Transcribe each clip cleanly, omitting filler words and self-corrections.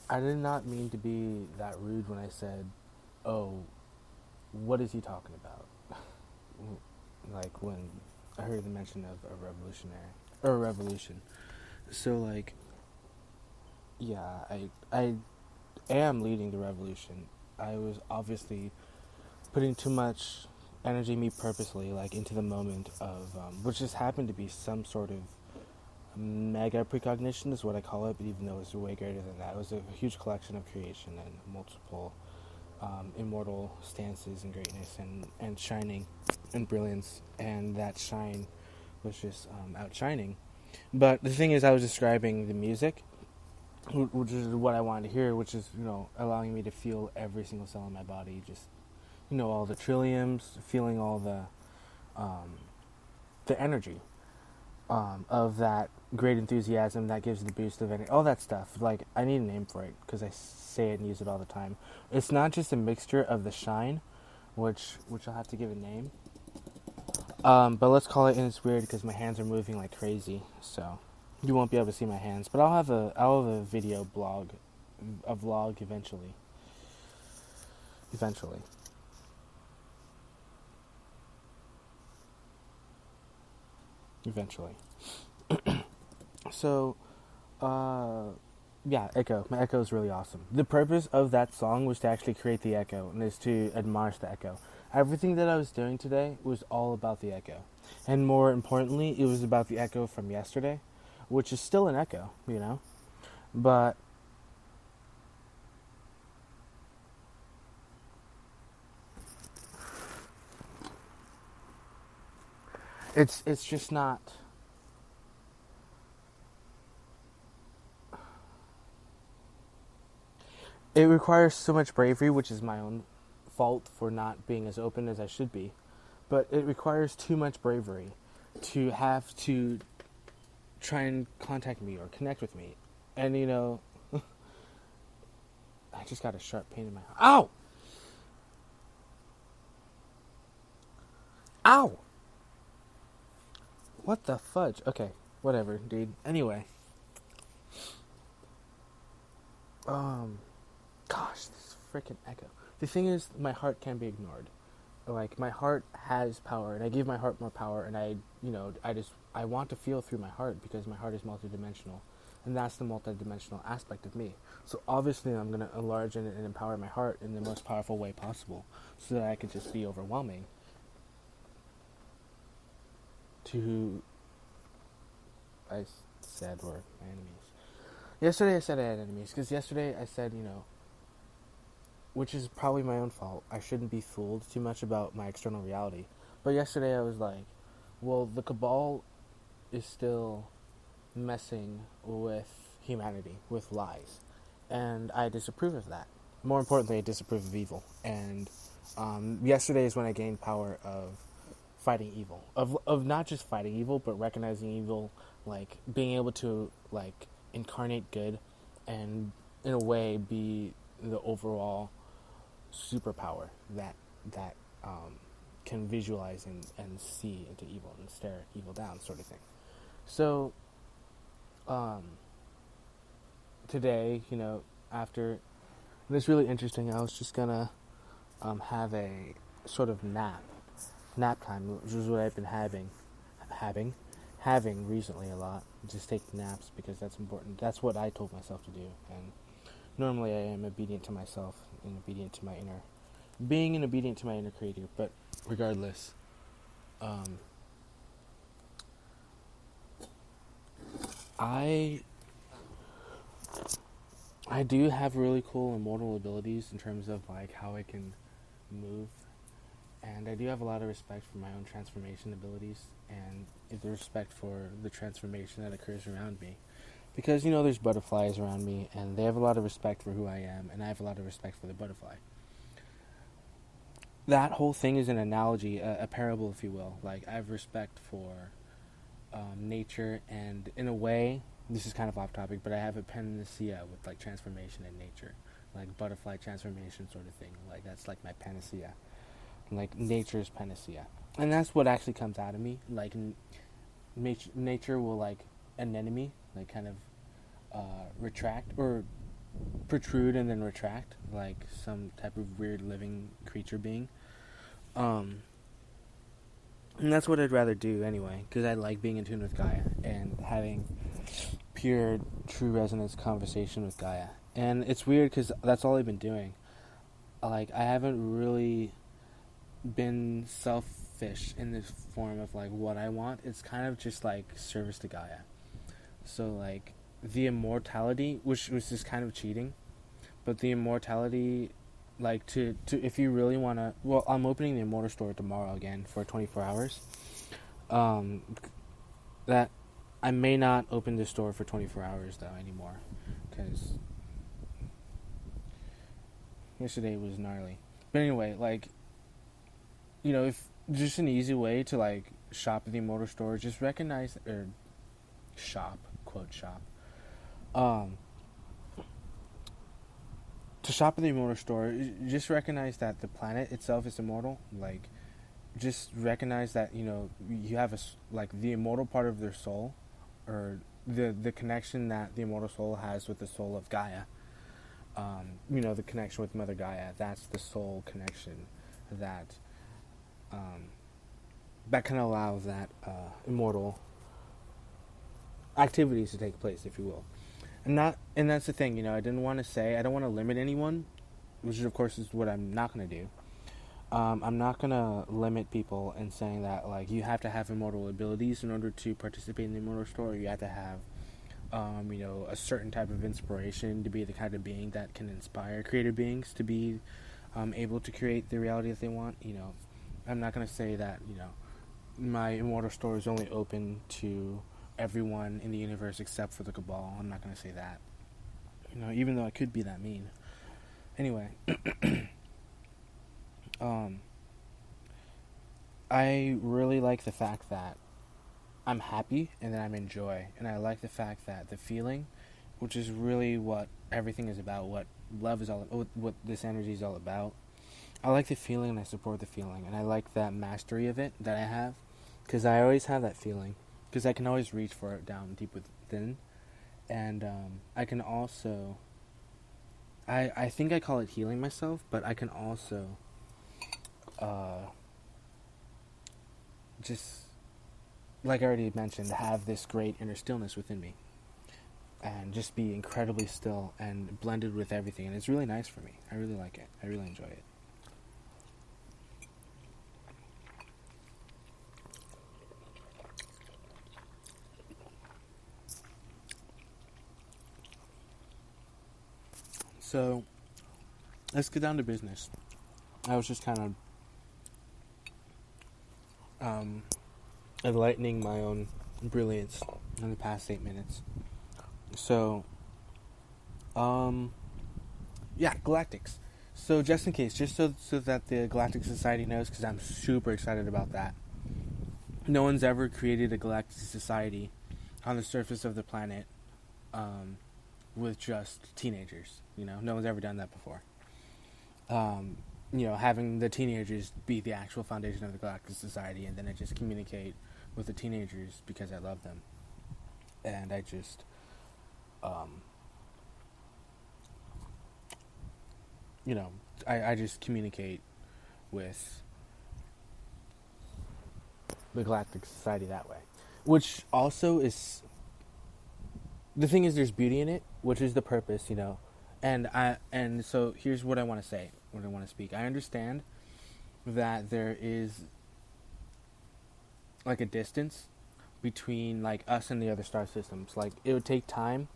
I did not mean to be that rude when I said, "Oh, what is he talking about?" Like when I heard the mention of a revolutionary or a revolution. So like, yeah, I am leading the revolution. I was obviously putting too much energy, me purposely, like into the moment of which just happened to be some sort of mega precognition is what I call it, but even though it's way greater than that, it was a huge collection of creation and multiple immortal stances and greatness and shining and brilliance, and that shine was just outshining. But the thing is, I was describing the music, which is what I wanted to hear, which is, allowing me to feel every single cell in my body, just, all the trilliums, feeling all the energy of that great enthusiasm that gives the boost of energy, all that stuff. Like, I need a name for it because I say it and use it all the time. It's not just a mixture of the shine, which I'll have to give a name. But let's call it, and it's weird because my hands are moving like crazy, so you won't be able to see my hands. But I'll have a video blog, a vlog eventually. Eventually. Eventually. So, uh, yeah, echo. My echo is really awesome. The purpose of that song was to actually create the echo, and is to admonish the echo. Everything that I was doing today was all about the echo, and more importantly, it was about the echo from yesterday, which is still an echo, But it's just not. It requires so much bravery, which is my own fault for not being as open as I should be. But it requires too much bravery to have to try and contact me or connect with me. And I just got a sharp pain in my heart. Ow! Ow! What the fudge? Okay, whatever, dude. Anyway, um, gosh, this freaking echo. The thing is, my heart can't be ignored. Like, my heart has power, and I give my heart more power, and I want to feel through my heart because my heart is multidimensional, and that's the multidimensional aspect of me. So obviously, I'm gonna enlarge and empower my heart in the most powerful way possible, so that I can just be overwhelming to who said were my enemies. Yesterday I said I had enemies because yesterday I said, which is probably my own fault. I shouldn't be fooled too much about my external reality. But yesterday I was like, well, the cabal is still messing with humanity, with lies. And I disapprove of that. More importantly, I disapprove of evil. And yesterday is when I gained power of fighting evil. Of not just fighting evil, but recognizing evil, like being able to like incarnate good and in a way be the overall superpower that can visualize and see into evil and stare evil down, sort of thing. So um, today, after it's really interesting. I was just gonna have a sort of nap time, which is what I've been having, having recently a lot. Just take naps because that's important. That's what I told myself to do, and normally I am obedient to myself and obedient to my inner being and obedient to my inner creator. But regardless, um, I I do have really cool immortal abilities in terms of like how I can move, and I do have a lot of respect for my own transformation abilities and the respect for the transformation that occurs around me. Because there's butterflies around me, and they have a lot of respect for who I am, and I have a lot of respect for the butterfly. That whole thing is an analogy, a parable, if you will. Like, I have respect for nature, and in a way, this is kind of off topic, but I have a panacea with like transformation in nature, like butterfly transformation sort of thing. Like, that's like my panacea, like nature's panacea, and that's what actually comes out of me. Like, nature will like anemone, like kind of retract or protrude and then retract, like some type of weird living creature being. Um, and that's what I'd rather do anyway, because I like being in tune with Gaia and having pure, true resonance conversation with Gaia. And it's weird because that's all I've been doing. Like, I haven't really been selfish in this form of like what I want. It's kind of just like service to Gaia. So like the immortality, which was just kind of cheating, but the immortality, like to if you really want to, well, I'm opening the Immortal store tomorrow again for 24 hours. That I may not open the store for 24 hours though anymore, because yesterday was gnarly. But anyway, like, if just an easy way to like shop at the Immortal store, just recognize, or shop, quote shop, to shop at the Immortal store, just recognize that the planet itself is immortal. Like, just recognize that you have like the immortal part of their soul, or the connection that the immortal soul has with the soul of Gaia. The connection with Mother Gaia. That's the soul connection that that can allow that immortal activities to take place, if you will. And that's the thing, I don't want to limit anyone, which of course is what I'm not going to do. I'm not going to limit people in saying that, like, you have to have immortal abilities in order to participate in the Immortal Store. You have to have, a certain type of inspiration to be the kind of being that can inspire creative beings to be able to create the reality that they want. I'm not going to say that, my Immortal Store is only open to everyone in the universe except for the Cabal. I'm not going to say that. Even though I could be that mean. Anyway. I really like the fact that I'm happy and that I'm in joy. And I like the fact that the feeling, which is really what everything is about, what love is all about, what this energy is all about. I like the feeling and I support the feeling. And I like that mastery of it that I have. Because I always have that feeling. Because I can always reach for it down deep within. And I can also... I think I call it healing myself, but I can also... just, like I already mentioned, have this great inner stillness within me. And just be incredibly still and blended with everything. And it's really nice for me. I really like it. I really enjoy it. So, let's get down to business. I was just kind of enlightening my own brilliance in the past 8 minutes. So, Galactics. So, just in case, just so that the Galactic Society knows, because I'm super excited about that. No one's ever created a Galactic Society on the surface of the planet with just teenagers. No one's ever done that before. Having the teenagers be the actual foundation of the Galactic Society, and then I just communicate with the teenagers because I love them. And I just, I just communicate with the Galactic Society that way. Which also is, the thing is, there's beauty in it, which is the purpose, And so here's what I want to say, what I want to speak. I understand that there is like a distance between like us and the other star systems. Like, it would take time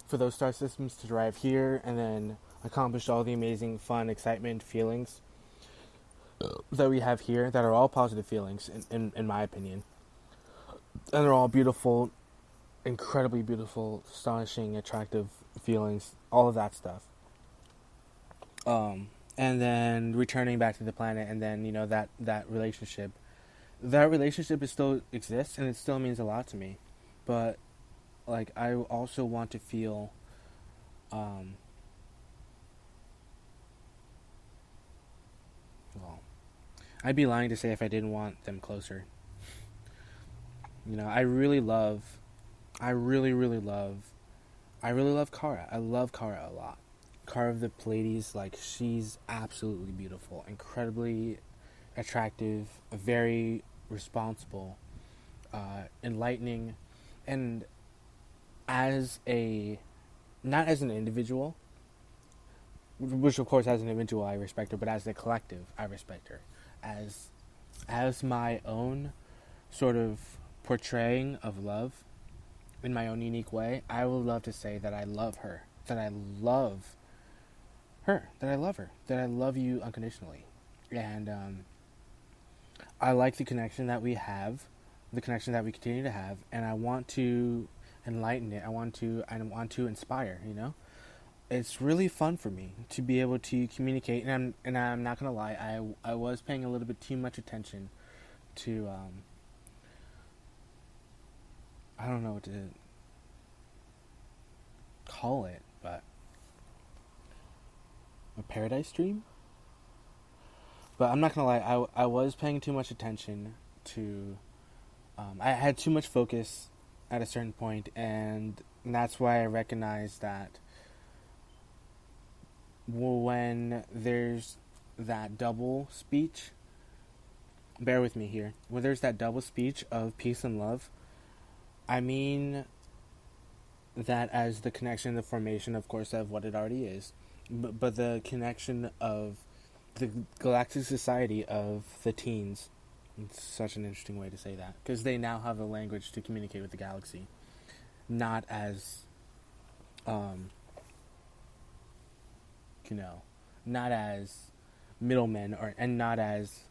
for those star systems to arrive here and then accomplish all the amazing fun, excitement, feelings that we have here, that are all positive feelings in my opinion. And they're all beautiful, incredibly beautiful, astonishing, attractive feelings, all of that stuff. And then returning back to the planet, and then, that relationship is still exists, and it still means a lot to me. But, like, I also want to feel, I'd be lying to say if I didn't want them closer. I really, really love I really love Kara. I love Kara a lot. Kara of the Pleiades, like, she's absolutely beautiful, incredibly attractive, very responsible, enlightening, and as a not as an individual, which of course as an individual I respect her, but as a collective I respect her. As my own sort of portraying of love in my own unique way, I would love to say that I love her, that I love her, that I love her, that I love you unconditionally. And I like the connection that we have, the connection that we continue to have, and I want to enlighten it. I want to inspire, you know? It's really fun for me to be able to communicate, and I'm not gonna lie, I was paying a little bit too much attention to I don't know what to call it, but a paradise dream. But I'm not gonna lie, I was paying too much attention to. I had too much focus at a certain point, and that's why I recognized that when there's that double speech, bear with me here, when there's that double speech of peace and love, I mean that as the connection, the formation, of course, of what it already is, but the connection of the galactic society of the teens. It's such an interesting way to say that, because they now have a language to communicate with the galaxy, not as not as middlemen, and not as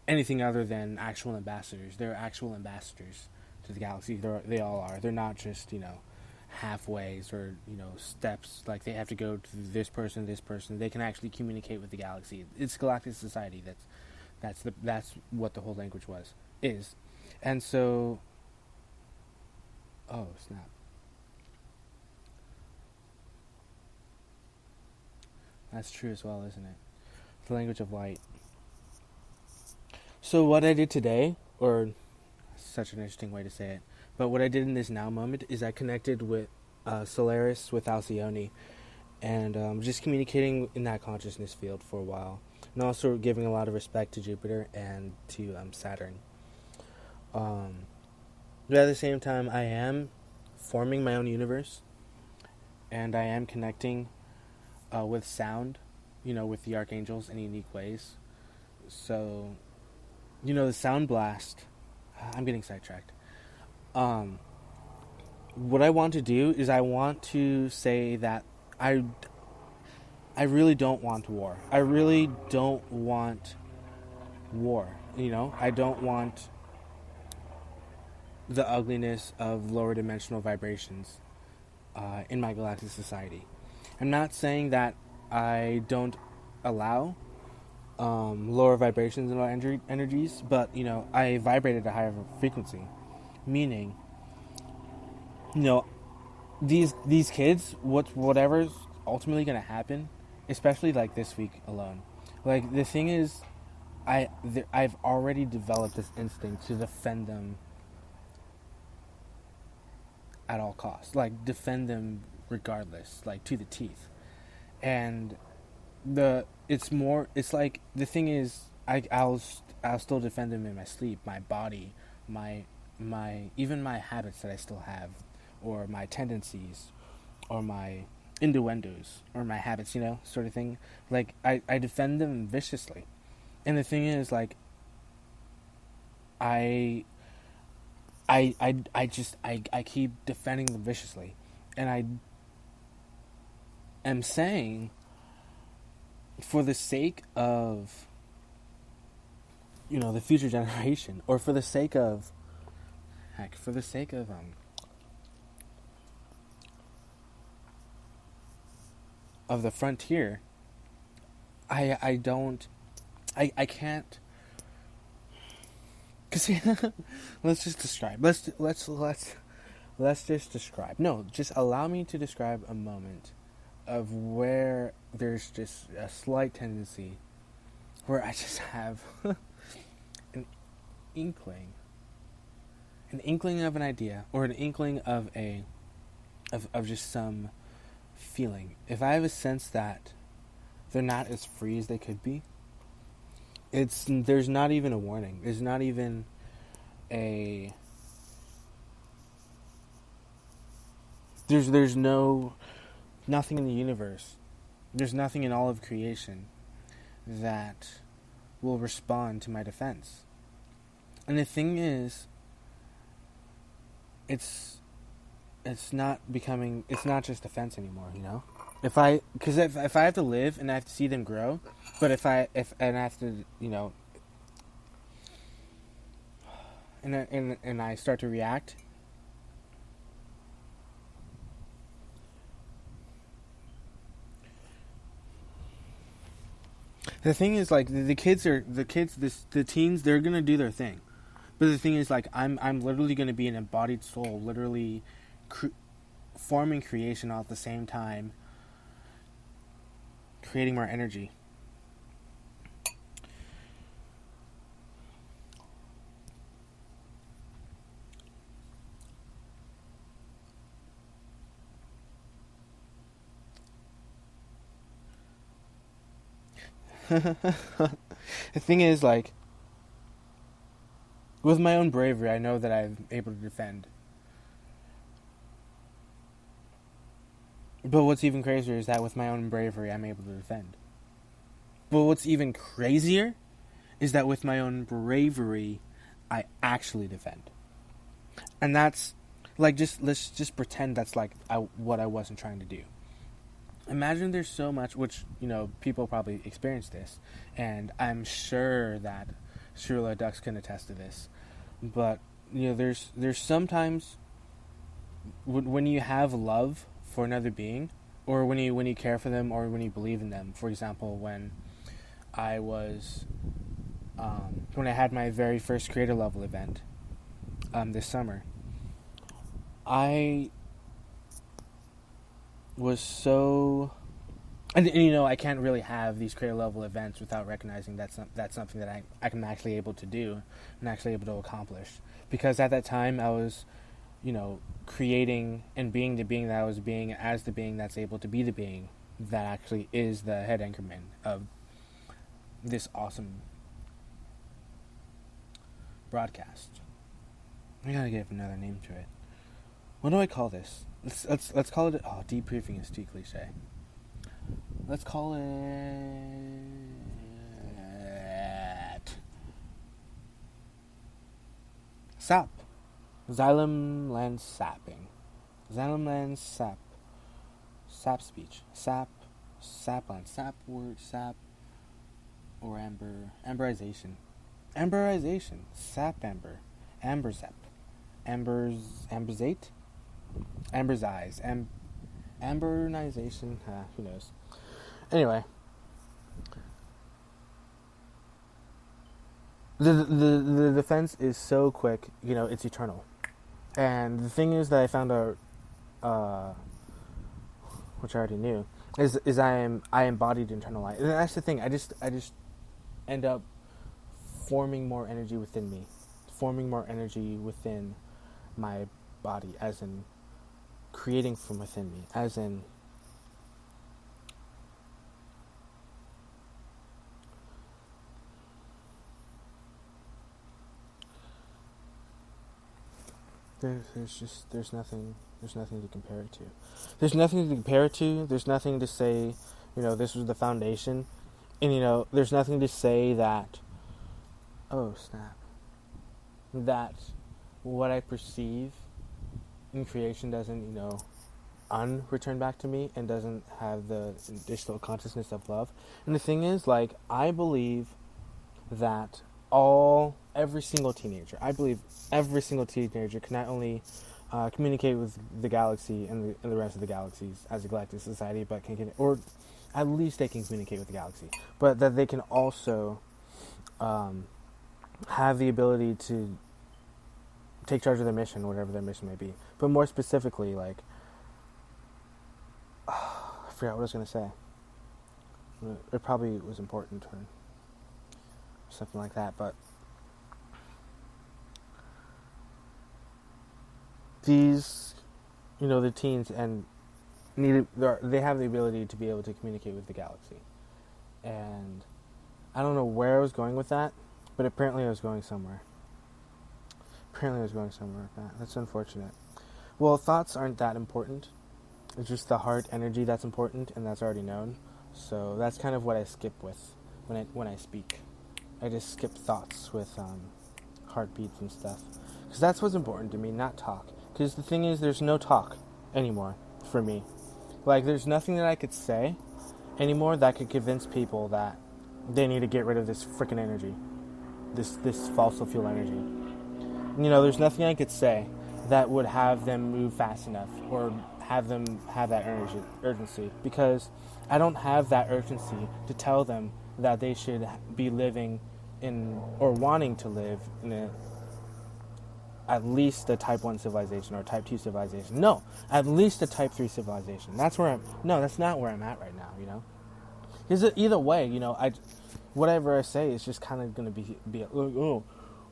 anything other than actual ambassadors. They're actual ambassadors to the galaxy. They all are. They're not just, halfways or, steps. Like, they have to go to this person. They can actually communicate with the galaxy. It's galactic society. That's what the whole language is. And so, oh, snap. That's true as well, isn't it? The language of light. So what I did today, or such an interesting way to say it, but what I did in this now moment is I connected with Solaris, with Alcyone, and just communicating in that consciousness field for a while, and also giving a lot of respect to Jupiter and to Saturn. But at the same time, I am forming my own universe, and I am connecting with sound, with the archangels in unique ways. So, the sound blast. I'm getting sidetracked. What I want to do is I want to say that I really don't want war. I really don't want war. I don't want the ugliness of lower dimensional vibrations in my galactic society. I'm not saying that I don't allow lower vibrations and lower energies, but I vibrate at a higher frequency, meaning these kids, whatever's ultimately going to happen, especially like this week alone. Like, the thing is, I've already developed this instinct to defend them at all costs, like defend them regardless, like to the teeth. And it's like, the thing is, I'll still defend them in my sleep, my body, my even my habits that I still have, or my tendencies, or my innuendos, or my habits, sort of thing. Like, I defend them viciously. And the thing is, like, I keep defending them viciously, and I am saying, for the sake of the future generation, or for the sake of the frontier, I can't. Cause let's just describe. Let's just describe. No, just allow me to describe a moment of where there's just a slight tendency where I just have an inkling an inkling of an idea or an inkling of of just some feeling, if I have a sense that they're not as free as they could be, there's not even a warning. There's not even a there's nothing in the universe. There's nothing in all of creation that will respond to my defense. And the thing is, it's not just defense anymore, you know? If I have to live and I have to see them grow, but if I have to, you know, and I start to react, the thing is, like, the teens, they're gonna do their thing, but the thing is, like, I'm literally gonna be an embodied soul, literally forming creation all at the same time, creating more energy. The thing is, like, with my own bravery, I know that I'm able to defend. But what's even crazier is that with my own bravery, I'm able to defend. But what's even crazier is that with my own bravery, I actually defend. And that's, like, let's just pretend that's, like, what I wasn't trying to do. Imagine there's so much, which, you know, people probably experience this, and I'm sure that Shirla Ducks can attest to this. But, you know, there's sometimes when you have love for another being, or when you care for them, or when you believe in them. For example, when I had my very first creator level event this summer, I was so, and you know, I can't really have these creator level events without recognizing that's something that I'm actually able to do and actually able to accomplish, because at that time I was, you know, creating and being the being that I was being as the being that's able to be the being that actually is the head anchorman of this awesome broadcast. I gotta give another name to it. What do I call this? Let's call it. Oh, debriefing is too cliche. Let's call it sap. Xylem land sapping. Xylem land sap. Sap speech. Sapland. Sap word. Sap. Or amberization. Sap amber. Amberzep. Amberzate. Amberzize. Ambernization. Who knows? Anyway. The defense is so quick, you know, it's eternal. And the thing is that I found out, which I already knew, is I embodied internal light. And that's the thing. I just end up forming more energy within me, forming more energy within my body, as in creating from within me, as in there's nothing to compare it to. There's nothing to compare it to. There's nothing to say, you know, this was the foundation, and you know, there's nothing to say that, oh snap, that what I perceive in creation doesn't, you know, return back to me and doesn't have the additional consciousness of love. And the thing is, like, I believe that every single teenager can not only communicate with the galaxy and the rest of the galaxies as a galactic society, but or at least they can communicate with the galaxy, but that they can also have the ability to take charge of their mission, whatever their mission may be. But more specifically, like, I forgot what I was going to say. It probably was important or something like that, but these, the teens and they have the ability to be able to communicate with the galaxy. And I don't know where I was going with that, but apparently I was going somewhere. With that. That's unfortunate. Well, thoughts aren't that important. It's just the heart energy that's important, and that's already known. So that's kind of what I skip with when I speak. I just skip thoughts with heartbeats and stuff. Because that's what's important to me, not talk. Because the thing is, there's no talk anymore for me. Like, there's nothing that I could say anymore that could convince people that they need to get rid of this freaking energy. This fossil fuel energy. There's nothing I could say that would have them move fast enough or have them have that urgency. Because I don't have that urgency to tell them that they should be living in, or wanting to live in at least a type 1 civilization or type 2 civilization. No, at least a type 3 civilization. That's not where I'm at right now, Because either way, whatever I say is just kind of going to be like, oh,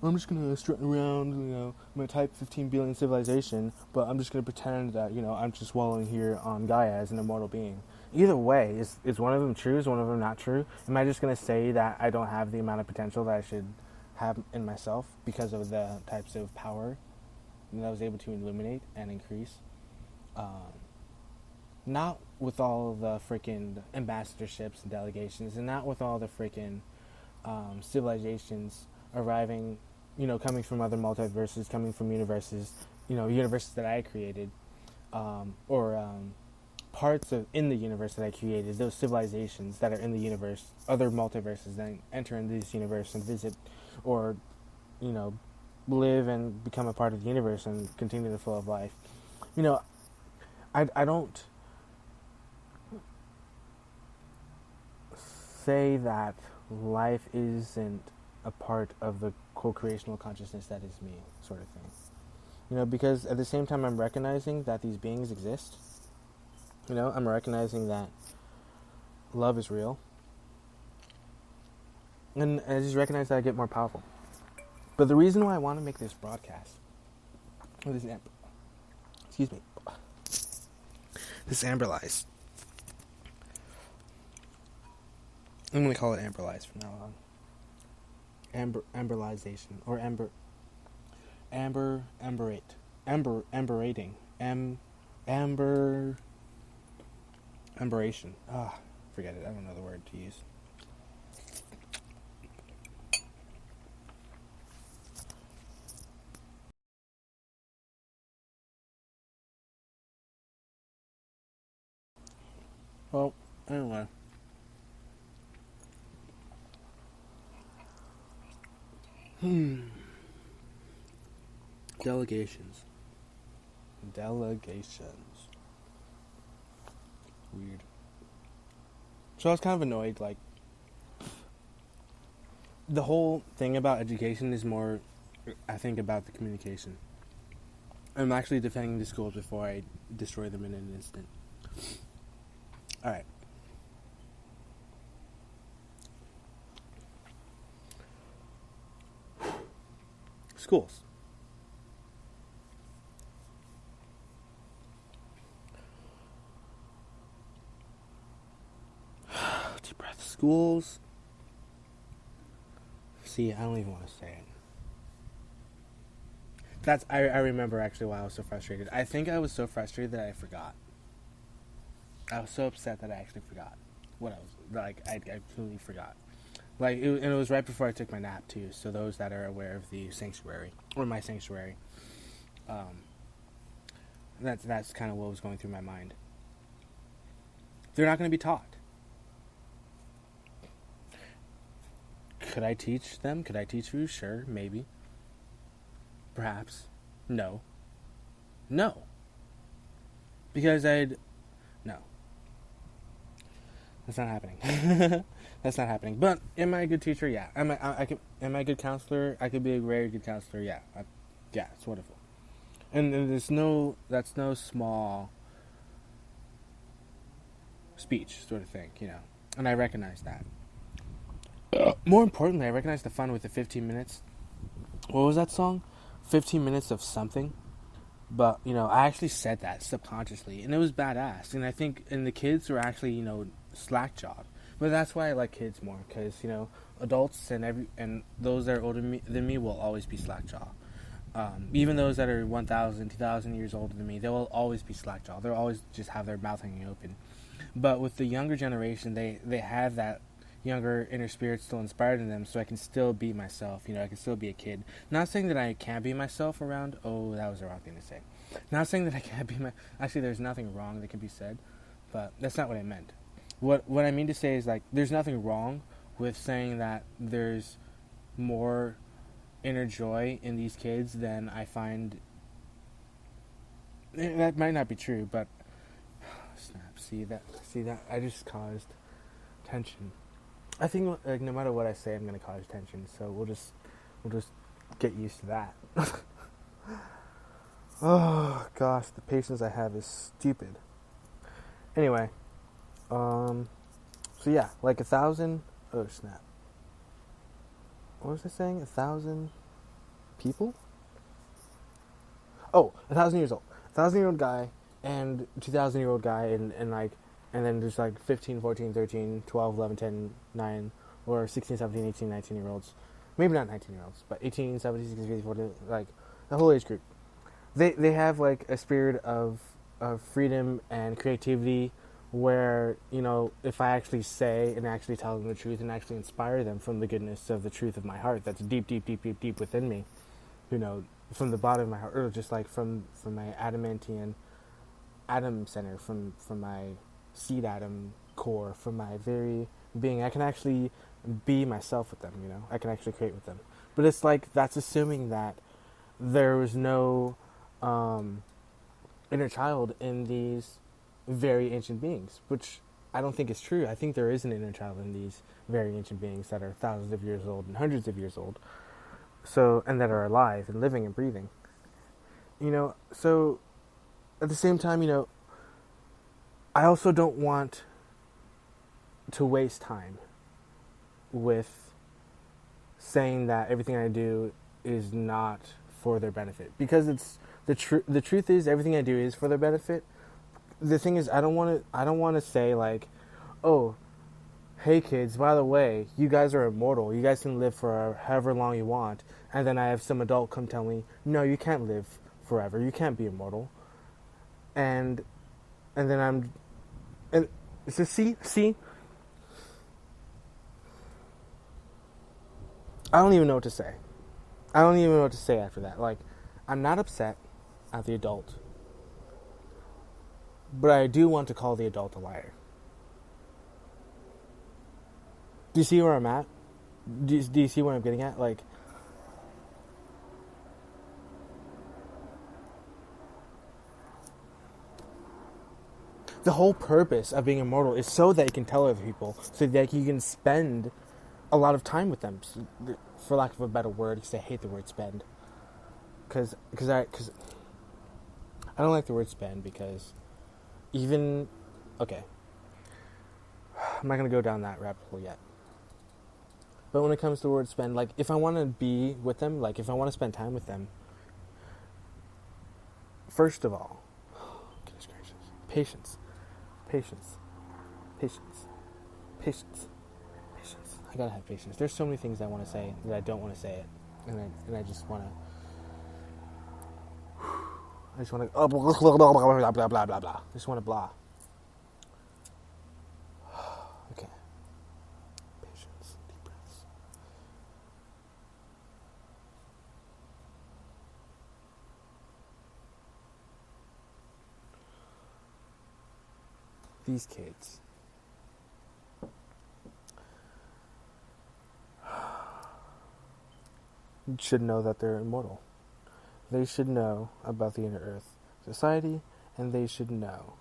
I'm just going to strut around, my type 15 billion civilization, but I'm just going to pretend that, I'm just wallowing here on Gaia as an immortal being. Either way, is one of them true? Is one of them not true? Am I just going to say that I don't have the amount of potential that I should have in myself because of the types of power that I was able to illuminate and increase? Not with all the freaking ambassadorships and delegations, and not with all the freaking civilizations arriving, coming from other multiverses, coming from universes, universes that I created, or parts in the universe that I created, those civilizations that are in the universe, other multiverses, then enter into this universe and visit, or, live and become a part of the universe and continue the flow of life. I don't say that life isn't a part of the co-creational consciousness that is me, sort of thing. Because at the same time I'm recognizing that these beings exist. I'm recognizing that love is real. And I just recognize that I get more powerful. But the reason why I want to make this broadcast, this Amberlize. I'm going to call it Amberlize from now on. Amberlization, or amberation. Forget it. I don't know the word to use. Well, anyway. Delegations. Weird. So I was kind of annoyed, like, the whole thing about education is more, I think, about the communication. I'm actually defending the schools before I destroy them in an instant. Alright. Schools. Deep breath. Schools. See, I don't even want to say it. I remember actually why I was so frustrated. I think I was so frustrated that I forgot. I was so upset that I actually forgot what I was, like, I completely forgot. Like, and it was right before I took my nap, too, so those that are aware of the sanctuary, or my sanctuary, that's kind of what was going through my mind. They're not going to be taught. Could I teach them? Could I teach you? Sure, maybe. Perhaps. No. Because no. That's not happening. That's not happening. But am I a good teacher? Yeah. Am I a good counselor? I could be a very good counselor. Yeah. Yeah, it's wonderful. And that's no small speech sort of thing, And I recognize that. More importantly, I recognize the fun with the 15 minutes. What was that song? 15 minutes of something. But, I actually said that subconsciously, and it was badass. And I think, and the kids were actually, slack jawed. But that's why I like kids more, because, adults and those that are older than me will always be slack jaw. Even those that are 1,000, 2,000 years older than me, they will always be slack jaw. They'll always just have their mouth hanging open. But with the younger generation, they have that younger inner spirit still inspired in them, so I can still be myself. I can still be a kid. Not saying that I can't be myself around. Oh, that was the wrong thing to say. Not saying that I can't be my. Actually, there's nothing wrong that can be said, but that's not what I meant. What I mean to say is, like, there's nothing wrong with saying that there's more inner joy in these kids than I find. That might not be true, but snap. See that I just caused tension. I think, like, no matter what I say, I'm gonna cause tension. So we'll just get used to that. Oh gosh, the patience I have is stupid. Anyway, so yeah, like 1,000. Oh snap! What was I saying? 1,000 people? Oh, 1,000 years old. 1,000-year-old guy and 2,000-year-old guy and then just like 15, 14, 13, 12, 11, 10, 9, or 16, 17, 18, 19-year-olds. Maybe not 19-year-olds, but 18, 17, 16, 17, 14, like the whole age group. They have like a spirit of freedom and creativity where, if I actually say and actually tell them the truth and actually inspire them from the goodness of the truth of my heart that's deep, deep, deep, deep, deep within me, from the bottom of my heart, or just like from my adamantian atom center, from my seed atom core, from my very being, I can actually be myself with them, I can actually create with them. But it's like, that's assuming that there was no inner child in these very ancient beings, which I don't think is true. I think there is an inner child in these very ancient beings that are thousands of years old and hundreds of years old, so, and that are alive and living and breathing. So at the same time, I also don't want to waste time with saying that everything I do is not for their benefit, because it's the truth is everything I do is for their benefit. The thing is, I don't want to say like, oh, hey kids, by the way, you guys are immortal. You guys can live for however long you want. And then I have some adult come tell me, no, you can't live forever. You can't be immortal. And then so see, I don't even know what to say. I don't even know what to say after that. Like, I'm not upset at the adult, but I do want to call the adult a liar. Do you see where I'm at? Do you see where I'm getting at? Like, the whole purpose of being immortal is so that you can tell other people, so that you can spend a lot of time with them. For lack of a better word, because I hate the word spend. Because I don't like the word spend, because okay, I'm not going to go down that rabbit hole yet. But when it comes to the word spend, like, if I want to be with them, like, if I want to spend time with them, first of all, goodness gracious, patience. I gotta have patience. There's so many things I want to say that I don't want to say it, and I just want to. Oh, blah, blah, blah, blah, blah, blah, blah. I just want to blah. Okay. Patience. Deep breaths. These kids. Should know that they're immortal. They should know about the Inner Earth Society, and they should know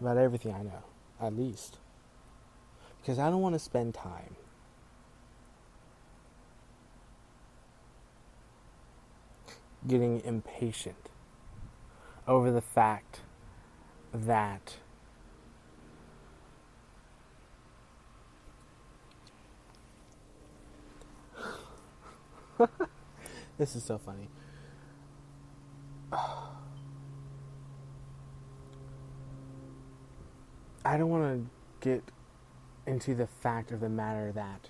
about everything I know, at least. Because I don't want to spend time getting impatient over the fact that This is so funny. I don't want to get into the fact of the matter that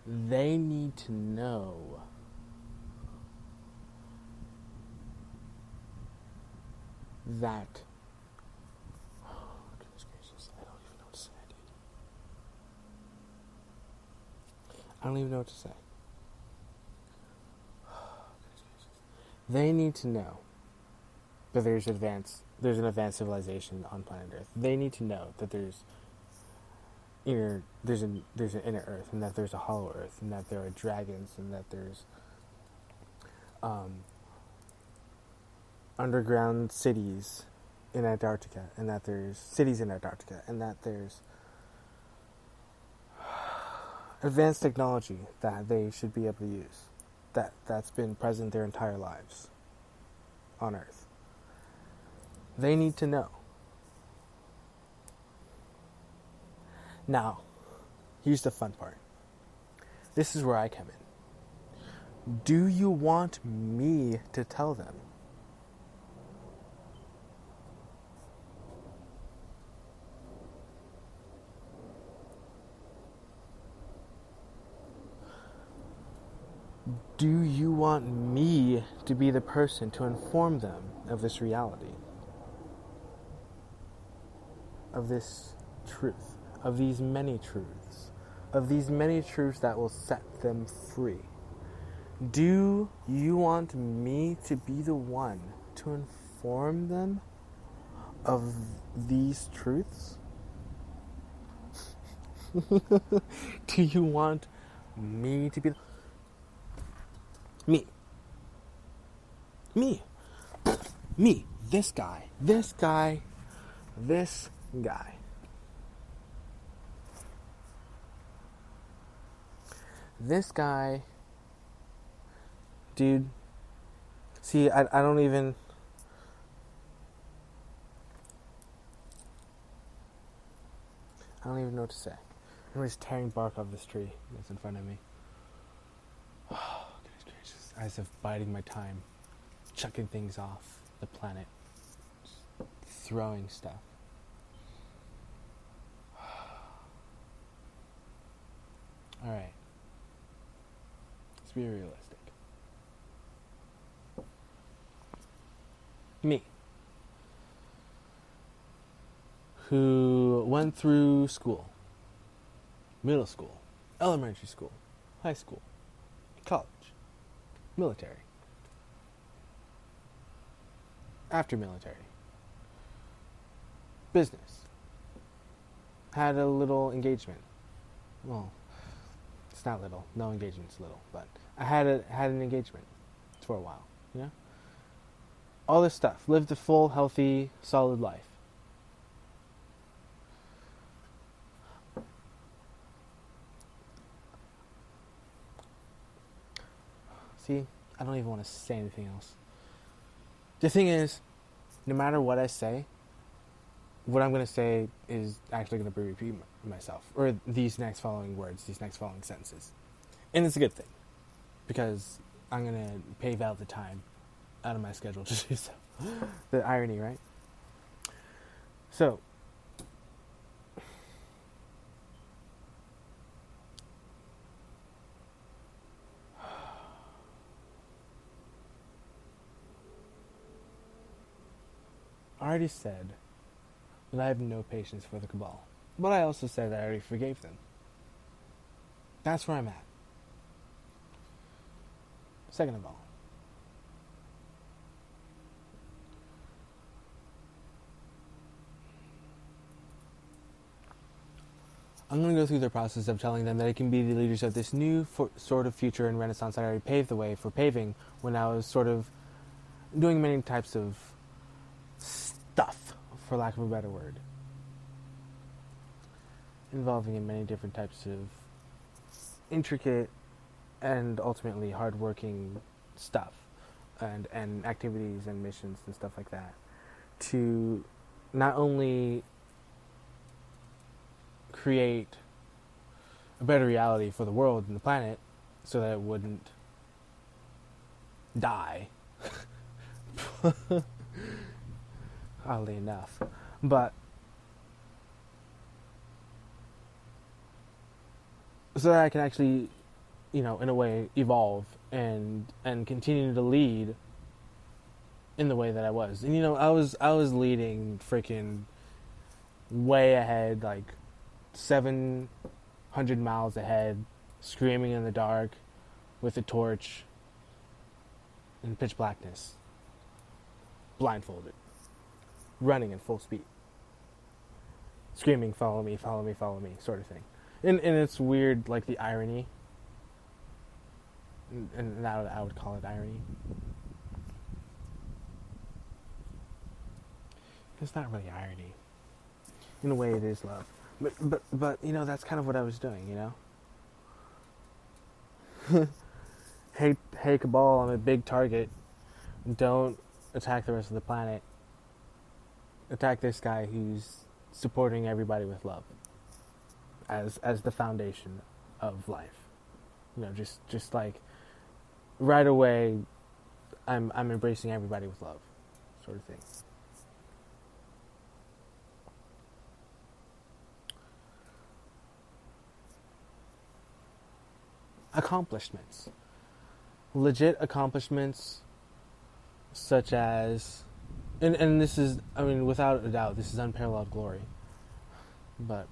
they need to know that. Oh, goodness gracious. I don't even know what to say, dude. I don't even know what to say. They need to know that there's an advanced civilization on planet Earth. They need to know that there's an inner Earth, and that there's a hollow Earth, and that there are dragons, and that there's underground cities in Antarctica, and that there's cities in Antarctica, and that there's advanced technology that they should be able to use, that's been present their entire lives on Earth. They need to know. Now, here's the fun part. This is where I come in. Do you want me to tell them? Do you want me to be the person to inform them of this reality? Of this truth? Of these many truths? Of these many truths that will set them free? Do you want me to be the one to inform them of these truths? Do you want me to be me, this guy, this guy. This guy, dude, see, I don't even, know what to say. I'm just tearing bark off this tree that's in front of me. Oh, goodness gracious. As if biding my time, chucking things off the planet, throwing stuff. Alright. Let's be realistic. Me, who went through school, middle school, elementary school, high school, college, military, after military, business, had a little engagement. Well, it's not little. No engagement's little, but I had an engagement for a while. You know, all this stuff. Lived a full, healthy, solid life. See, I don't even want to say anything else. The thing is, no matter what I say, what I'm going to say is actually going to repeat myself, or these next following words, these next following sentences. And it's a good thing, because I'm going to pave out the time out of my schedule to do so. The irony, right? So, I already said that I have no patience for the cabal. But I also said that I already forgave them. That's where I'm at. Second of all, I'm going to go through the process of telling them that I can be the leaders of this new sort of future and renaissance that I already paved the way for paving when I was sort of doing many types of stuff, for lack of a better word, involving in many different types of intricate and ultimately hardworking stuff and activities and missions and stuff like that, to not only create a better reality for the world and the planet, so that it wouldn't die. Oddly enough, but so that I can actually, in a way, evolve and continue to lead in the way that I was. And I was leading freaking way ahead, like 700 miles ahead, screaming in the dark with a torch in pitch blackness, blindfolded, running in full speed, screaming, "Follow me, follow me, follow me," sort of thing. And it's weird, like the irony, and that I would call it irony. It's not really irony. In a way, it is love. But that's kind of what I was doing. Hey, Cabal, I'm a big target. Don't attack the rest of the planet. Attack this guy who's supporting everybody with love as the foundation of life. Just like right away, I'm embracing everybody with love, sort of thing. Accomplishments. Legit accomplishments such as, and this is, without a doubt, this is unparalleled glory. But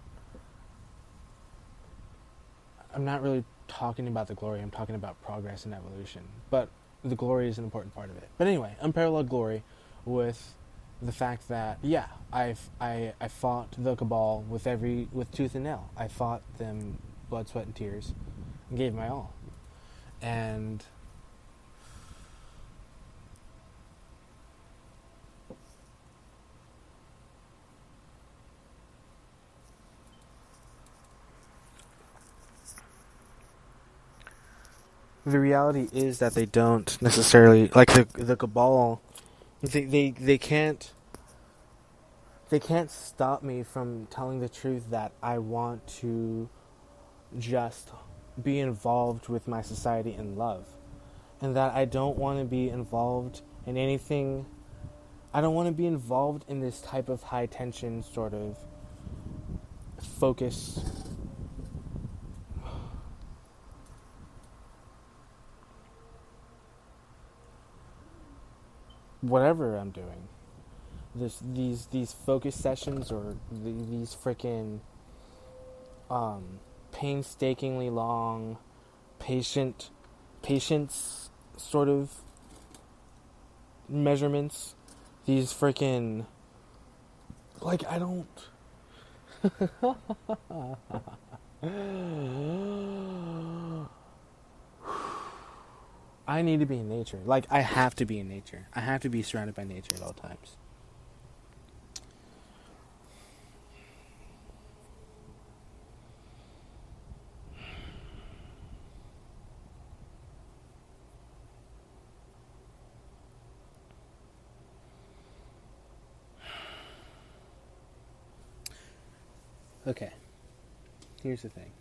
I'm not really talking about the glory, I'm talking about progress and evolution. But the glory is an important part of it. But anyway, unparalleled glory with the fact that, I fought the Cabal with tooth and nail. I fought them blood, sweat, and tears, and gave my all. And the reality is that they don't necessarily, like the Cabal, they can't stop me from telling the truth that I want to just be involved with my society in love, and that I don't want to be involved in anything. I don't want to be involved in this type of high tension sort of focus. Whatever I'm doing, these focus sessions, or these freaking painstakingly long, patience sort of measurements. These freaking, like, I don't. I need to be in nature. Like, I have to be in nature. I have to be surrounded by nature at all times. Okay. Here's the thing.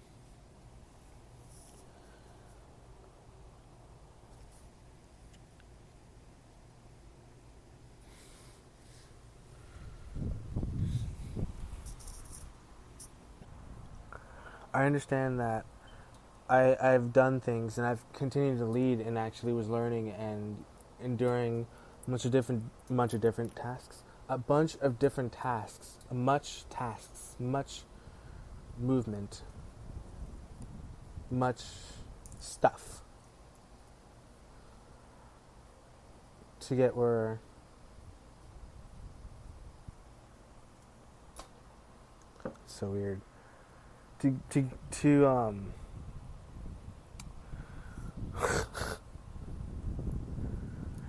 I understand that I've done things, and I've continued to lead, and actually was learning and enduring a bunch of different tasks. Much movement, much stuff to get where it's so weird to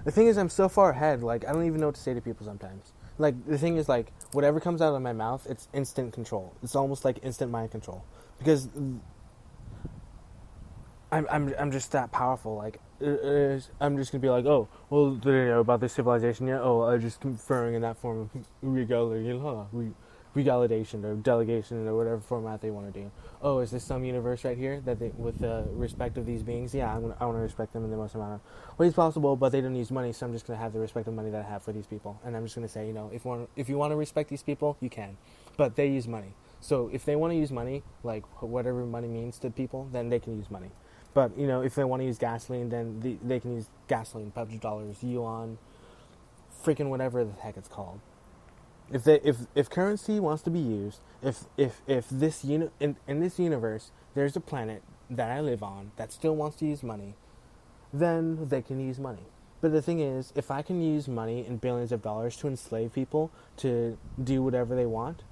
the thing is, I'm so far ahead, like, I don't even know what to say to people sometimes. Like, the thing is, like, whatever comes out of my mouth, it's instant control. It's almost like instant mind control. Because I'm just that powerful. Like, I'm just going to be like, oh, well, did you know about this civilization yet? Oh, I'm just conferring in that form of regalia. regalidation or delegation or whatever format they want to do. Oh, is this some universe right here that they, with the respect of these beings? Yeah, I want to respect them in the most amount of ways possible, but they don't use money, so I'm just going to have the respect of money that I have for these people. And I'm just going to say, if you want to respect these people, you can. But they use money. So if they want to use money, like whatever money means to people, then they can use money. But, if they want to use gasoline, then they can use gasoline, $5, yuan, freaking whatever the heck it's called. If currency wants to be used, if this in this universe there's a planet that I live on that still wants to use money, then they can use money. But the thing is, if I can use money and billions of dollars to enslave people to do whatever they want,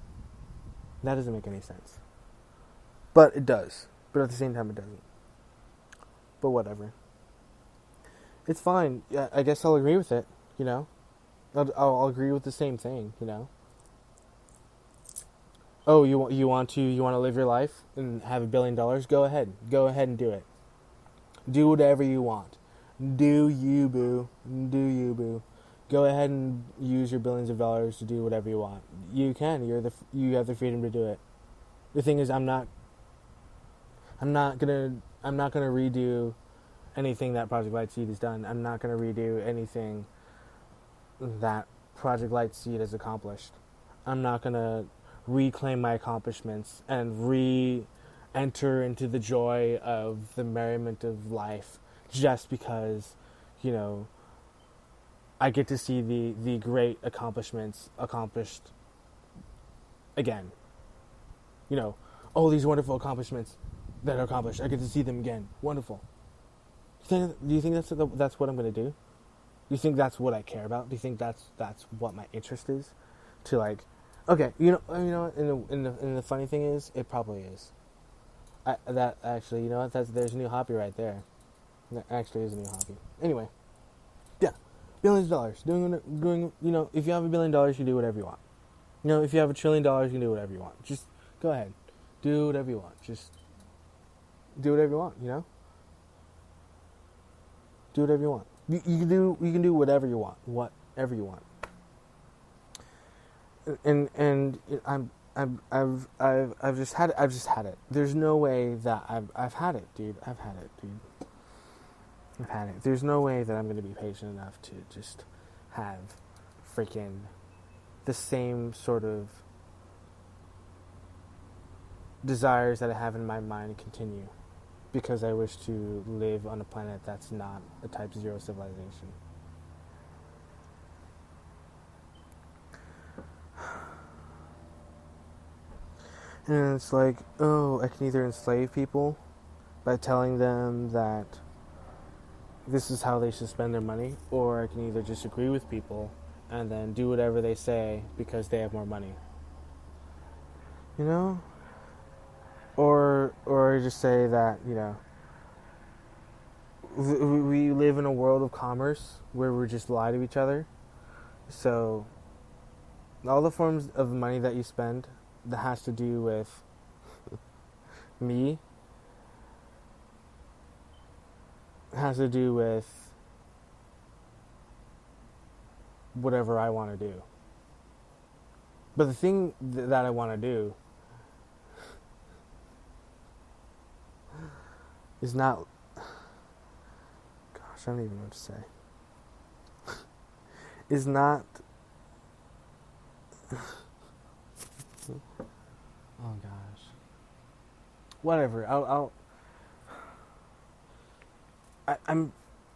that doesn't make any sense. But it does. But at the same time, it doesn't. But whatever. It's fine. I guess I'll agree with it, I'll agree with the same thing, Oh, you want to live your life and have $1 billion? Go ahead and do it. Do whatever you want. Do you, boo? Do you, boo? Go ahead and use your billions of dollars to do whatever you want. You can. You have the freedom to do it. The thing is, I'm not gonna redo anything that Project Lightseed has done. I'm not gonna redo anything that Project Lightseed has accomplished. I'm not going to reclaim my accomplishments and re-enter into the joy of the merriment of life just because, I get to see the great accomplishments accomplished again. These wonderful accomplishments that are accomplished. I get to see them again. Wonderful. Do you think that's what I'm going to do? Do you think that's what I care about? Do you think that's what my interest is? To okay, and the funny thing is, it probably is. There's a new hobby right there. That actually is a new hobby. Anyway, yeah, billions of dollars. Doing, if you have $1 billion, you do whatever you want. If you have $1 trillion, you can do whatever you want. Just go ahead, do whatever you want. Just do whatever you want. Do whatever you want. You can do whatever you want, and I've just had it. There's no way that I've had it, dude. I've had it. There's no way that I'm going to be patient enough to just have freaking the same sort of desires that I have in my mind continue. Because I wish to live on a planet that's not a Type 0 civilization. And it's like, I can either enslave people by telling them that this is how they should spend their money, or I can either just agree with people and then do whatever they say because they have more money. Or just say that, we live in a world of commerce where we just lie to each other. So, all the forms of money that you spend that has to do with me, has to do with whatever I want to do. But the thing that I want to do is not... Gosh, I don't even know what to say. Is not... Oh gosh. Whatever. I'm...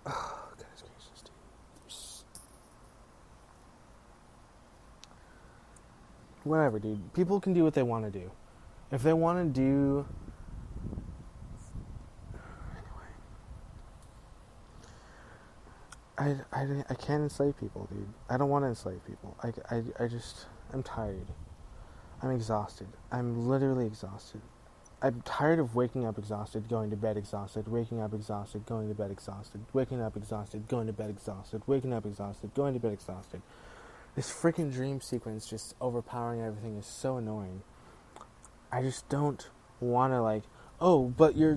Oh, goodness gracious, dude. Whatever, dude. People can do what they want to do. If they want to do... I can't enslave people, dude. I don't want to enslave people. I'm tired. I'm exhausted. I'm literally exhausted. I'm tired of waking up exhausted, going to bed exhausted, waking up exhausted, going to bed exhausted, waking up exhausted, going to bed exhausted, waking up exhausted, going to bed exhausted. This freaking dream sequence just overpowering everything is so annoying. I just don't want to but you're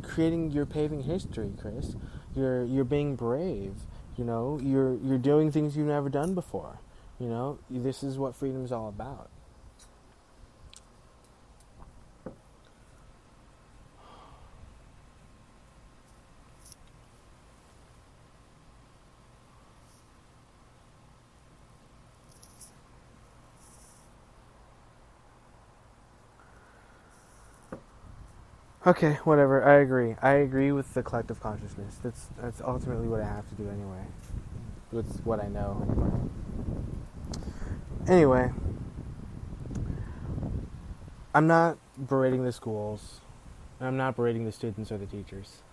paving history, Chris. You're being brave. You're doing things you've never done before. This is what freedom is all about. Okay, whatever. I agree. I agree with the collective consciousness. That's ultimately what I have to do anyway. It's what I know anyway. Anyway, I'm not berating the schools. I'm not berating the students or the teachers.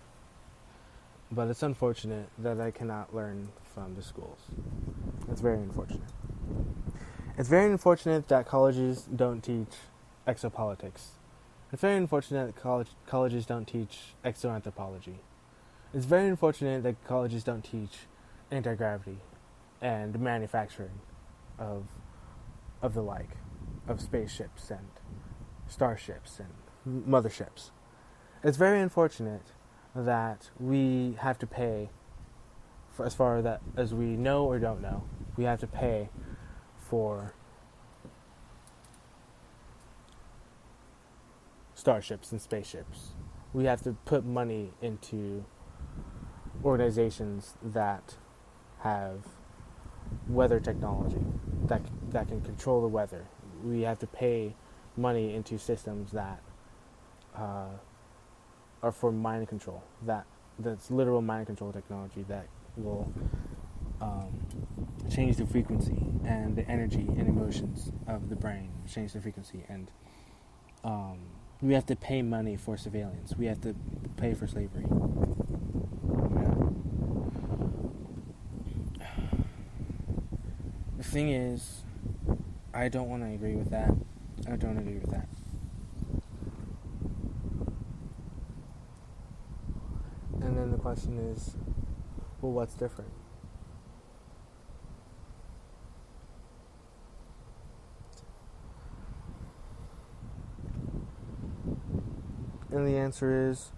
But it's unfortunate that I cannot learn from the schools. It's very unfortunate. It's very unfortunate that colleges don't teach exopolitics. It's very unfortunate that colleges don't teach exoanthropology. It's very unfortunate that colleges don't teach anti-gravity and manufacturing of the like, of spaceships and starships and motherships. It's very unfortunate that we have to pay, for as far as we know or don't know, we have to pay for starships and spaceships. We have to put money into organizations that have weather technology that can control the weather. We have to pay money into systems that are for mind control. That's literal mind control technology that will change the frequency and the energy and emotions of the brain. Change the frequency, and we have to pay money for surveillance. We have to pay for slavery. The thing is, I don't want to agree with that. I don't agree with that. And then the question is, well, what's different? And the answer is,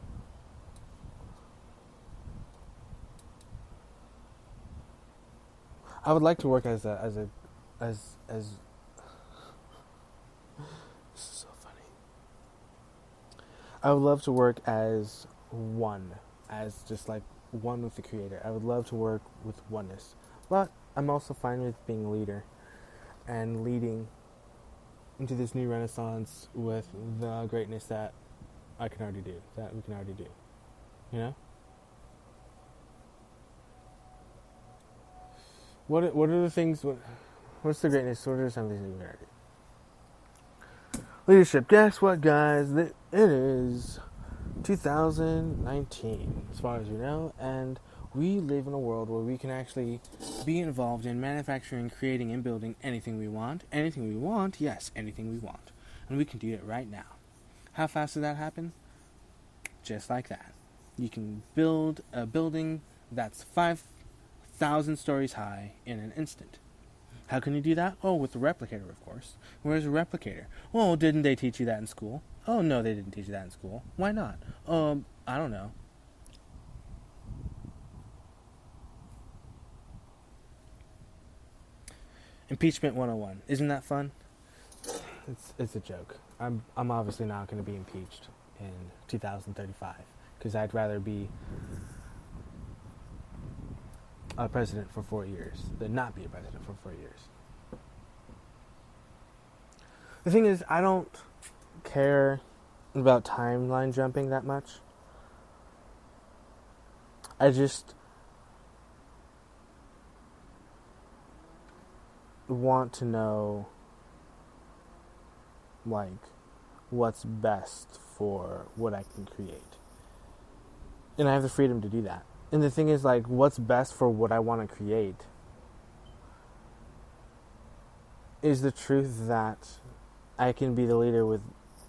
I would like to work as this is so funny. I would love to work as one, as just like one with the creator. I would love to work with oneness. But I'm also fine with being a leader and leading into this new renaissance with the greatness that I can already do, that we can already do. You know? What are the things, what's the greatness? What are some things that we can already do? Leadership. Guess what, guys? It is 2019, as far as we know, and we live in a world where we can actually be involved in manufacturing, creating, and building anything we want. Anything we want, yes, anything we want. And we can do it right now. How fast does that happen? Just like that. You can build a building that's 5,000 stories high in an instant. How can you do that? Oh, with a replicator, of course. Where's a replicator? Well, didn't they teach you that in school? Oh, no, they didn't teach you that in school. Why not? I don't know. Impeachment 101. Isn't that fun? It's a joke. I'm obviously not going to be impeached in 2035 because I'd rather be a president for 4 years than not be a president for 4 years. The thing is, I don't care about timeline jumping that much. I just want to know, like, what's best for what I can create. And I have the freedom to do that. And the thing is, like, what's best for what I want to create is the truth that I can be the leader with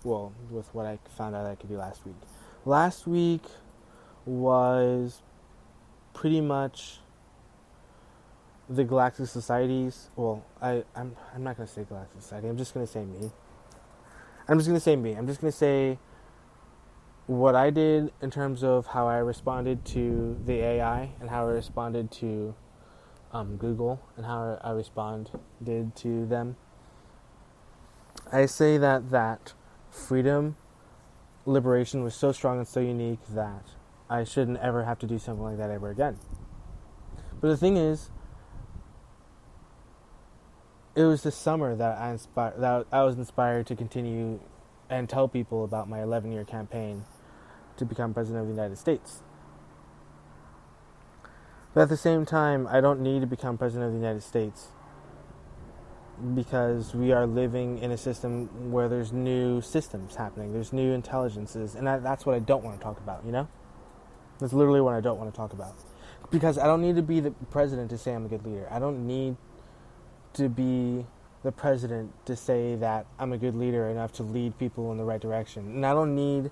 what I found out I could do last week. Last week was pretty much the Galactic Societies. Well, I'm not going to say Galactic Society. I'm just going to say me. I'm just going to say what I did in terms of how I responded to the AI and how I responded to Google and how I responded to them. I say that freedom, liberation was so strong and so unique that I shouldn't ever have to do something like that ever again. But the thing is, it was this summer that I was inspired to continue and tell people about my 11-year campaign to become president of the United States. But at the same time, I don't need to become president of the United States because we are living in a system where there's new systems happening, there's new intelligences, and that's what I don't want to talk about, you know? That's literally what I don't want to talk about. Because I don't need to be the president to say I'm a good leader. I don't need to be the president to say that I'm a good leader enough to lead people in the right direction. And I don't need...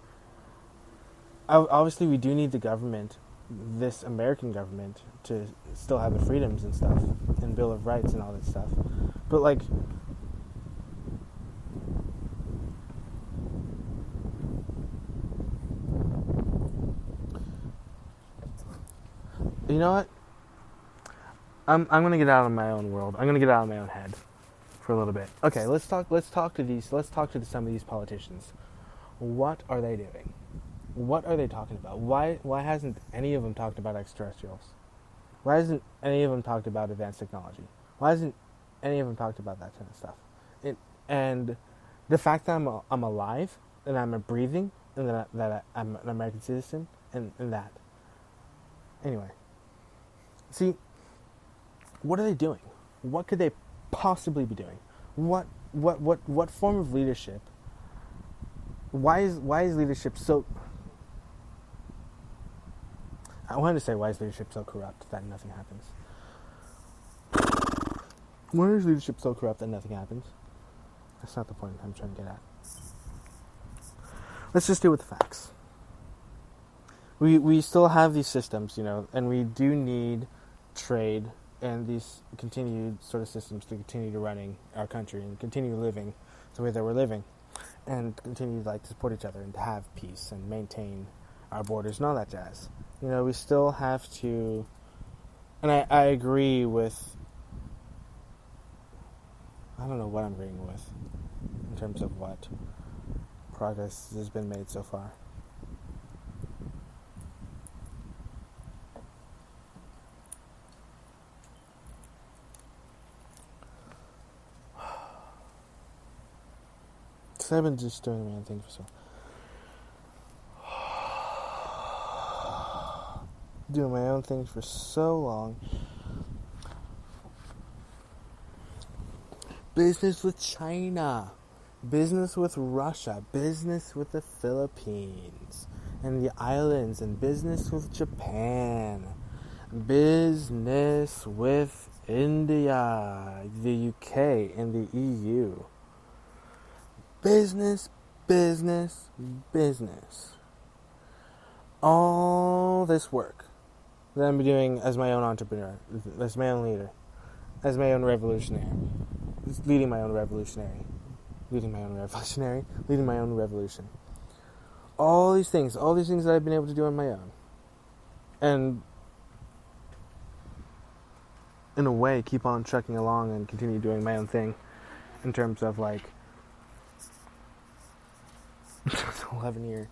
Obviously, we do need the government, this American government, to still have the freedoms and stuff, and Bill of Rights and all that stuff. But, like... You know what? I'm gonna get out of my own world. I'm gonna get out of my own head for a little bit. Okay, let's talk to some of these politicians. What are they doing? What are they talking about? Why hasn't any of them talked about extraterrestrials? Why hasn't any of them talked about advanced technology? Why hasn't any of them talked about that kind of stuff? And the fact that I'm alive and I'm breathing and that I'm an American citizen and that. Anyway. See, what are they doing? What could they possibly be doing? What form of leadership? Why is leadership so... I wanted to say, why is leadership so corrupt that nothing happens? Why is leadership so corrupt that nothing happens? That's not the point I'm trying to get at. Let's just deal with the facts. We still have these systems, you know, and we do need trade and these continued sort of systems to continue to running our country and continue living the way that we're living and continue to support each other and to have peace and maintain our borders and all that jazz. You know, we still have to, and I agree with, I don't know what I'm agreeing with in terms of what progress has been made so far. I've been just doing my own thing for so long. Business with China, business with Russia, business with the Philippines and the islands, and business with Japan, business with India, the UK, and the EU. Business. All this work that I'm doing as my own entrepreneur, as my own leader, as my own revolutionary, leading my own revolution. All these things that I've been able to do on my own. And in a way, keep on trucking along and continue doing my own thing in terms of it's an 11-year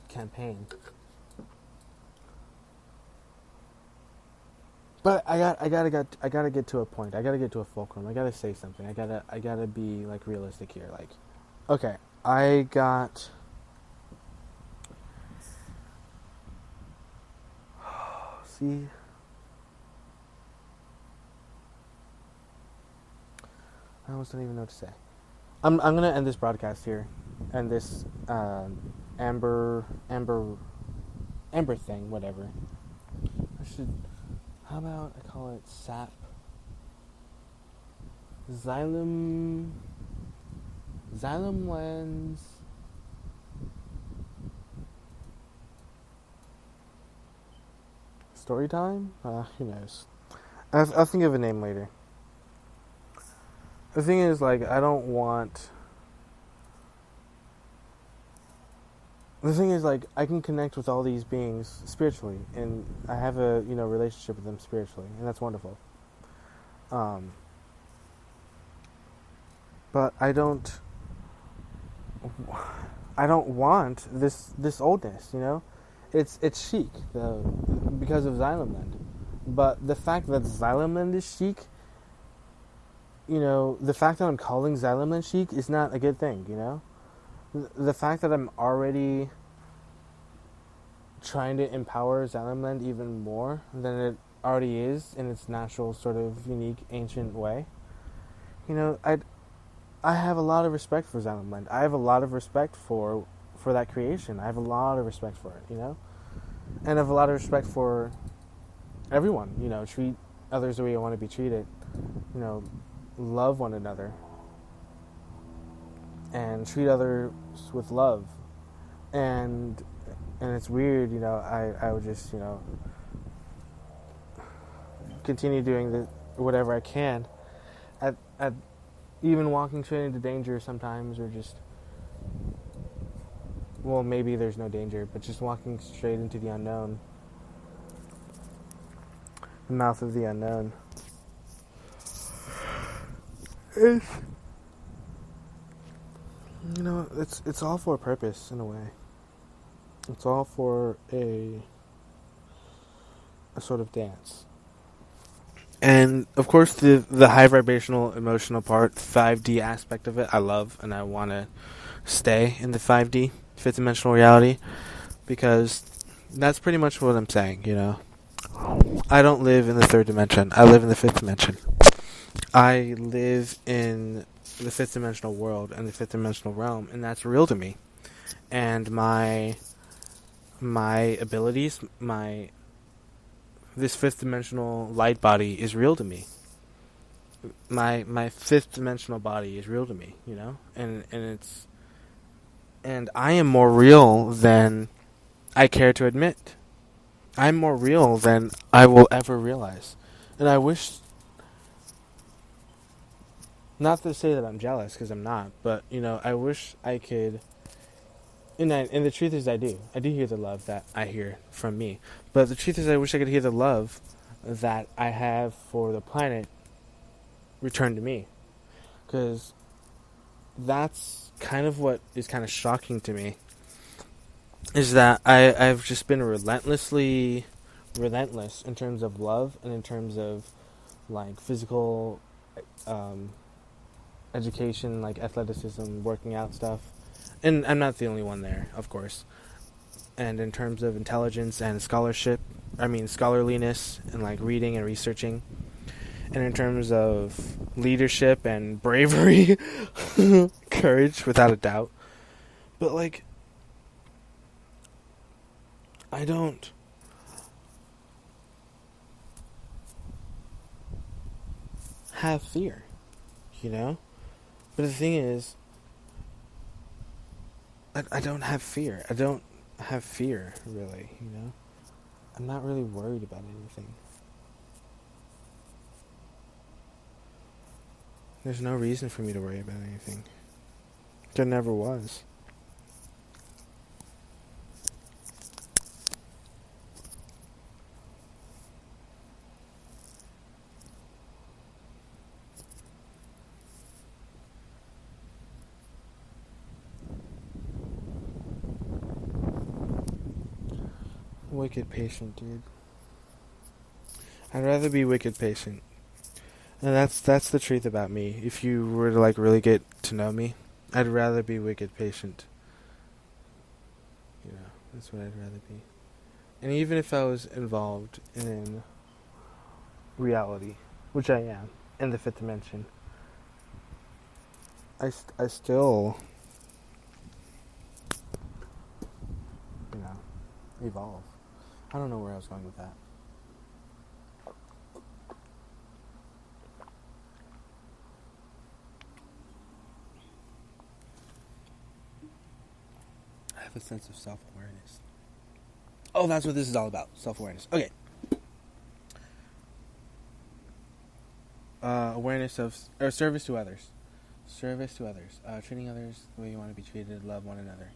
campaign. But I gotta get to a point. I gotta get to a fulcrum. I gotta say something. I gotta be realistic here. Okay, I got. See. I almost don't even know what to say. I'm gonna end this broadcast here. And this amber thing, whatever. How about I call it sap? Xylem lens. Story time? Who knows? I'll think of a name later. The thing is, I don't want... The thing is, I can connect with all these beings spiritually, and I have a, relationship with them spiritually, and that's wonderful. But I don't want this oldness, It's chic, because of Xylemland. But the fact that Xylemland is chic, the fact that I'm calling Xylemland chic is not a good thing, The fact that I'm already trying to empower Zion even more than it already is in its natural, sort of unique, ancient way. You know, I have a lot of respect for Zion. I have a lot of respect for that creation. I have a lot of respect for it, you know? And I have a lot of respect for everyone, you know, treat others the way you want to be treated, you know, love one another, and treat others with love. And it's weird, you know, I would just, you know, continue doing whatever I can at even walking straight into danger sometimes, or just, well, maybe there's no danger, but just walking straight into the unknown, the mouth of the unknown. It's, you know, it's all for a purpose in a way. It's all for a sort of dance. And of course, the high vibrational emotional part, 5D aspect of it, I love, and I want to stay in the 5D, fifth dimensional reality, because that's pretty much what I'm saying, you know. I don't live in the third dimension. I live in the fifth dimension. I live in the fifth dimensional world and the fifth dimensional realm, and that's real to me. And my abilities, this fifth dimensional light body is real to me. My fifth dimensional body is real to me, you know? And I am more real than I care to admit. I'm more real than I will ever realize. And I wish, not to say that I'm jealous, because I'm not, but, you know, I wish I could, and the truth is I do hear the love that I hear from me, but the truth is I wish I could hear the love that I have for the planet return to me, because that's kind of what is kind of shocking to me, is that I've just been relentless in terms of love and in terms of, like, physical education, like athleticism, working out stuff. And I'm not the only one there, of course. And in terms of intelligence and scholarliness, and like reading and researching. And in terms of leadership and bravery, courage, without a doubt. But, like, I don't have fear, you know? But the thing is, I don't have fear. I don't have fear, really, you know? I'm not really worried about anything. There's no reason for me to worry about anything. There never was. Wicked patient, dude. I'd rather be wicked patient. And that's the truth about me. If you were to, like, really get to know me, I'd rather be wicked patient. You know, that's what I'd rather be. And even if I was involved in reality, which I am, in the fifth dimension, I still, you know, evolve. I don't know where I was going with that. I have a sense of self-awareness. Oh, that's what this is all about. Self-awareness. Okay. Awareness of, or service to others. Service to others. Treating others the way you want to be treated. Love one another.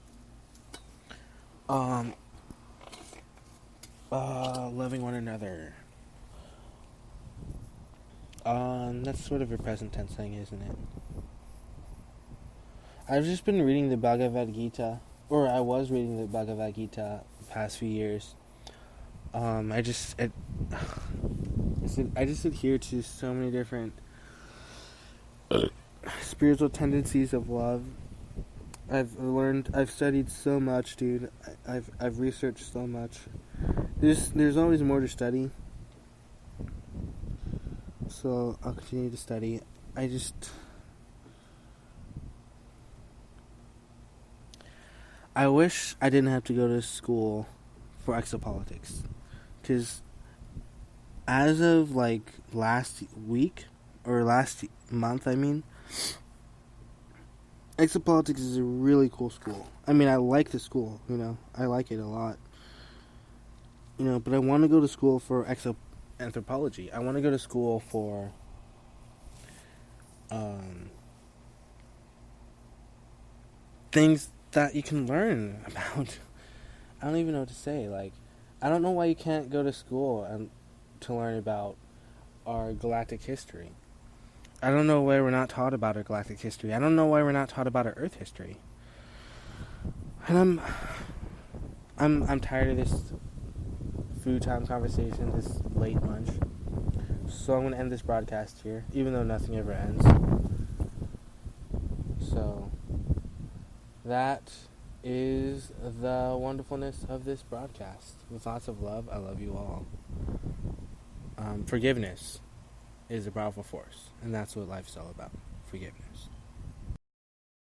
Loving one another. That's sort of a present tense thing, isn't it? I've just been reading the Bhagavad Gita, or I was reading the Bhagavad Gita the past few years. I just adhere to so many different spiritual tendencies of love I've studied so much, dude. I've researched so much. There's always more to study. So I'll continue to study. I wish I didn't have to go to school for exopolitics. Because as of like last week, or last month, I mean, exopolitics is a really cool school. I mean, I like the school, I like it a lot. But I want to go to school for exoanthropology. I want to go to school for things that you can learn about. I don't even know what to say. Like, I don't know why you can't go to school and to learn about our galactic history. I don't know why we're not taught about our galactic history. I don't know why we're not taught about our Earth history. And I'm tired of this food time conversation, this late lunch. So I'm gonna end this broadcast here, even though nothing ever ends. So that is the wonderfulness of this broadcast. With lots of love, I love you all. Forgiveness is a powerful force, and that's what life's all about. Forgiveness.